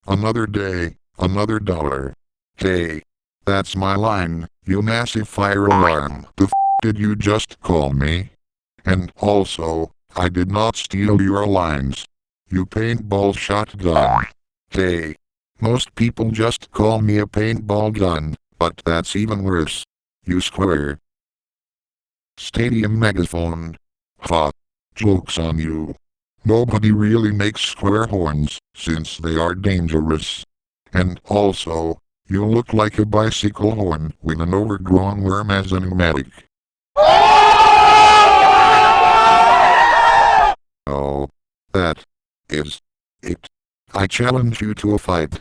Another day, another dollar. Hey, that's my line, you massive fire alarm. The did you just call me? And also, I did not steal your lines. You paintball shotgun. Hey, most people just call me a paintball gun, but that's even worse. You square. Stadium megaphone. Ha. Joke's on you. Nobody really makes square horns, since they are dangerous. And also, you look like a bicycle horn with an overgrown worm as a pneumatic. Oh, that is it. I challenge you to a fight.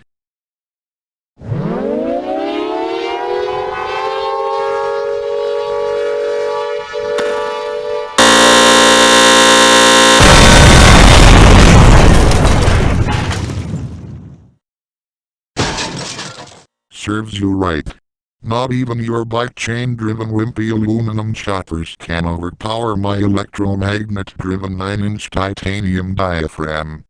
Serves you right. Not even your bike chain-driven wimpy aluminum choppers can overpower my electromagnet-driven 9-inch titanium diaphragm.